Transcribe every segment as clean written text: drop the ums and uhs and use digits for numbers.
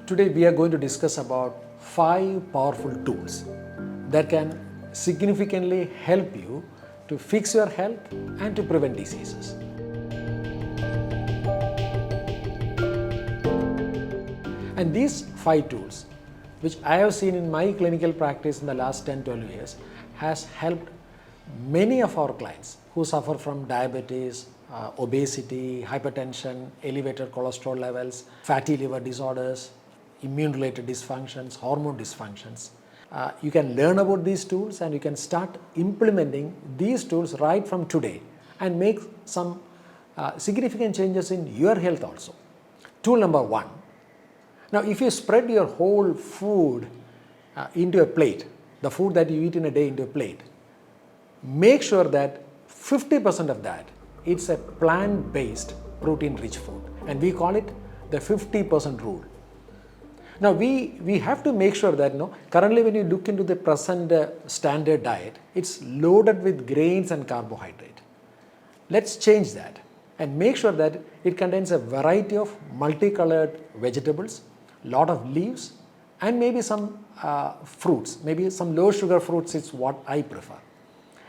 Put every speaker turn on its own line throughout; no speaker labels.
Today we are going to discuss about 5 powerful tools that can significantly help you to fix your health and to prevent diseases. And these 5 tools, which I have seen in my clinical practice in the last 10-12 years, has helped many of our clients who suffer from diabetes, obesity, hypertension, elevated cholesterol levels, fatty liver disorders, immune-related dysfunctions, hormone dysfunctions. You can learn about these tools and you can start implementing these tools right from today and make some significant changes in your health also. Tool number 1. Now, if you spread your whole food into a plate, the food that you eat in a day into a plate, make sure that 50% of that it's a plant-based protein-rich food, and we call it the 50% rule. Now, we have to make sure that currently when you look into the present standard diet, it's loaded with grains and carbohydrate. Let's change that and make sure that it contains a variety of multicolored vegetables, lot of leaves, and maybe some fruits, maybe some low sugar fruits is what I prefer.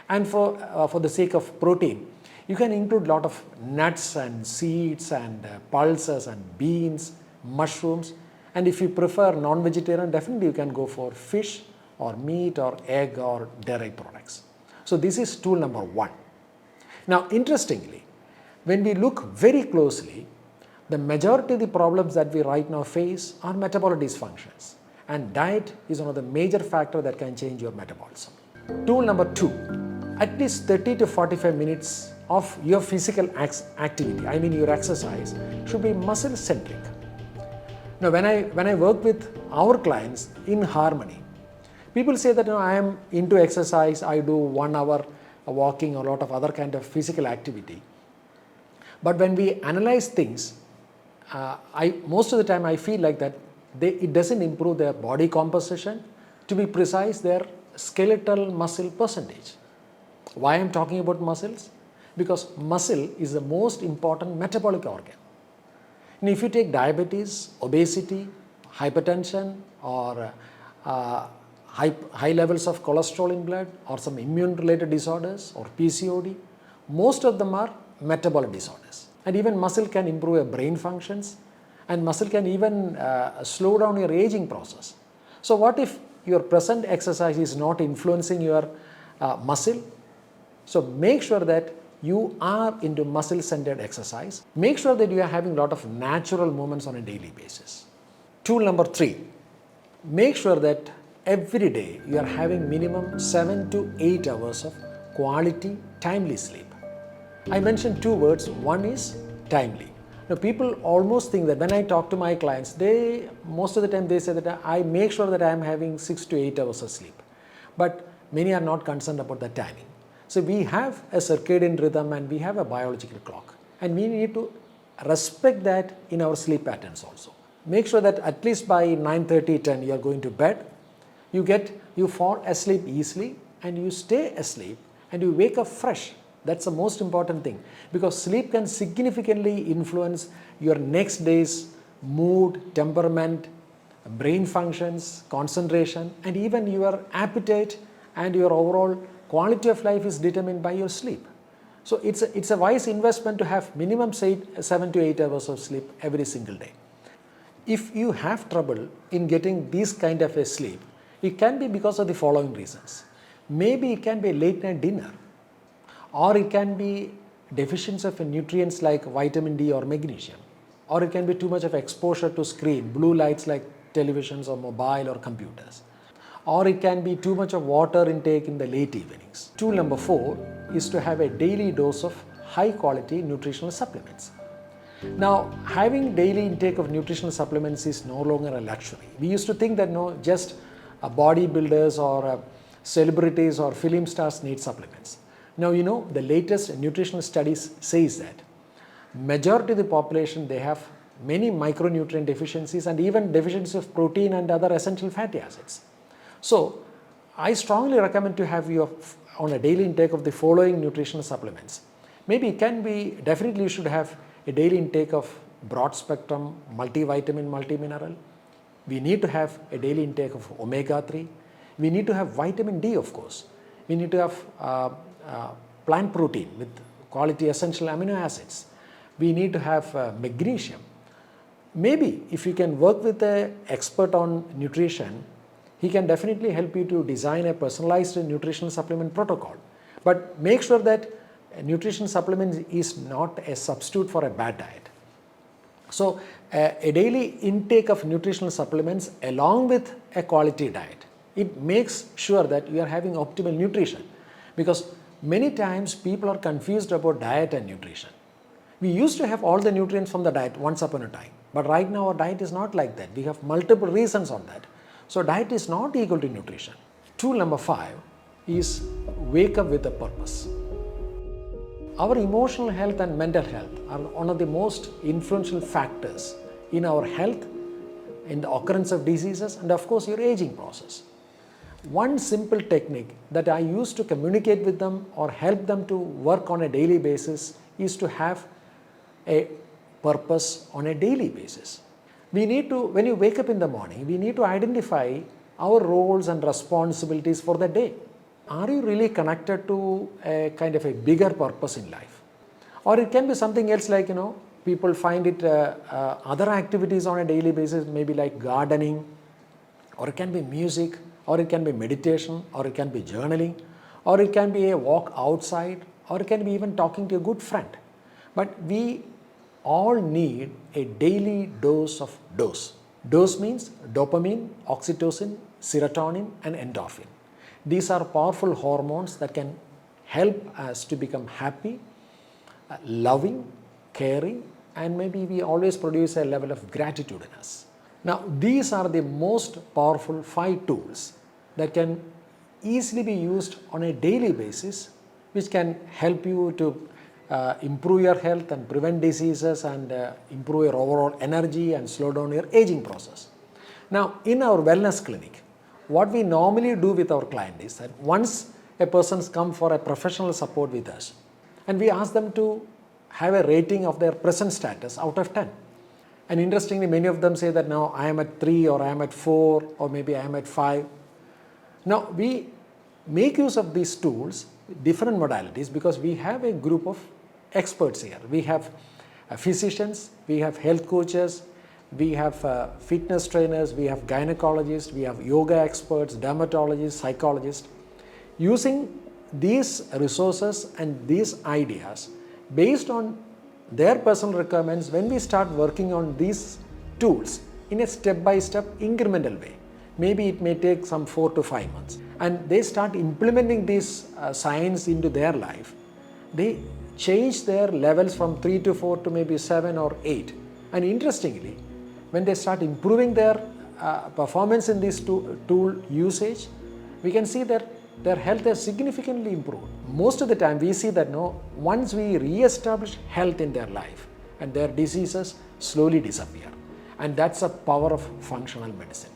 And for the sake of protein, you can include lot of nuts and seeds and pulses and beans, mushrooms, and if you prefer non-vegetarian, definitely you can go for fish or meat or egg or dairy products. So this is tool number 1. Now, interestingly, when we look very closely, the majority of the problems that we right now face are metabolic dysfunctions, and diet is one of the major factors that can change your metabolism. Tool number 2, at least 30 to 45 minutes of your physical activity, I mean your exercise, should be muscle centric. Now, when I work with our clients in Harmony, people say that I am into exercise, I do 1 hour walking or a lot of other kind of physical activity. But when we analyze things, most of the time I feel like that it doesn't improve their body composition, to be precise, their skeletal muscle percentage. Why I am talking about muscles? Because muscle is the most important metabolic organ. And if you take diabetes, obesity, hypertension, or high levels of cholesterol in blood, or some immune-related disorders, or PCOD, most of them are metabolic disorders. And even muscle can improve your brain functions, and muscle can even slow down your aging process. So what if your present exercise is not influencing your muscle? So make sure that you are into muscle-centered exercise. Make sure that you are having a lot of natural movements on a daily basis. Tool number 3, make sure that every day you are having minimum 7 to 8 hours of quality, timely sleep. I mentioned 2 words. One is timely. Now, people almost think that when I talk to my clients, most of the time they say that I make sure that I am having 6 to 8 hours of sleep. But many are not concerned about the timing. So we have a circadian rhythm and we have a biological clock, and we need to respect that in our sleep patterns also. Make sure that at least by 9:30, 10 you are going to bed, you fall asleep easily and you stay asleep and you wake up fresh. That's the most important thing, because sleep can significantly influence your next day's mood, temperament, brain functions, concentration, and even your appetite, and your overall quality of life is determined by your sleep. So it's a wise investment to have minimum 7 to 8 hours of sleep every single day. If you have trouble in getting this kind of a sleep, it can be because of the following reasons. Maybe it can be a late night dinner, or it can be deficiency of nutrients like vitamin D or magnesium, or it can be too much of exposure to screen, blue lights like televisions or mobile or computers, or it can be too much of water intake in the late evenings. Tool number 4 is to have a daily dose of high quality nutritional supplements. Now, having daily intake of nutritional supplements is no longer a luxury. We used to think that just bodybuilders or celebrities or film stars need supplements. Now, the latest nutritional studies says that majority of the population, they have many micronutrient deficiencies and even deficiency of protein and other essential fatty acids. So, I strongly recommend to have you on a daily intake of the following nutritional supplements. Maybe it can be, definitely you should have a daily intake of broad spectrum multivitamin, multimineral, We need to have a daily intake of omega-3. We need to have vitamin D, of course. We need to have plant protein with quality essential amino acids. We need to have magnesium. Maybe if you can work with an expert on nutrition, he can definitely help you to design a personalized nutritional supplement protocol. But make sure that nutrition supplement is not a substitute for a bad diet. So a daily intake of nutritional supplements along with a quality diet, it makes sure that you are having optimal nutrition, because many times people are confused about diet and nutrition. We used to have all the nutrients from the diet once upon a time, but right now our diet is not like that. We have multiple reasons on that. So diet is not equal to nutrition. Tool number 5 is wake up with a purpose. Our emotional health and mental health are one of the most influential factors in our health, in the occurrence of diseases, and of course your aging process. One simple technique that I use to communicate with them or help them to work on a daily basis is to have a purpose on a daily basis. We need to, when you wake up in the morning, we need to identify our roles and responsibilities for the day. Are you really connected to a kind of a bigger purpose in life? Or it can be something else, like, people find it other activities on a daily basis, maybe like gardening, or it can be music, or it can be meditation, or it can be journaling, or it can be a walk outside, or it can be even talking to a good friend. But we all need a daily dose of dose. Dose means dopamine, oxytocin, serotonin, and endorphin. These are powerful hormones that can help us to become happy, loving, caring, and maybe we always produce a level of gratitude in us. Now, these are the most powerful 5 tools that can easily be used on a daily basis, which can help you to improve your health and prevent diseases and improve your overall energy and slow down your aging process. Now, in our wellness clinic, what we normally do with our client is that once a person's come for a professional support with us, and we ask them to have a rating of their present status out of 10. And interestingly, many of them say that now I am at 3, or I am at 4, or maybe I am at 5. Now, we make use of these tools, different modalities, because we have a group of experts here. We have physicians, we have health coaches, we have fitness trainers, we have gynecologists, we have yoga experts, dermatologists, psychologists. Using these resources and these ideas, based on their personal requirements, when we start working on these tools in a step-by-step incremental way, maybe it may take some 4 to 5 months, and they start implementing this science into their life, they change their levels from 3 to 4 to maybe 7 or 8. And interestingly, when they start improving their performance in this tool usage, we can see that their health has significantly improved. Most of the time we see that once we re-establish health in their life, and their diseases slowly disappear. And that's the power of functional medicine.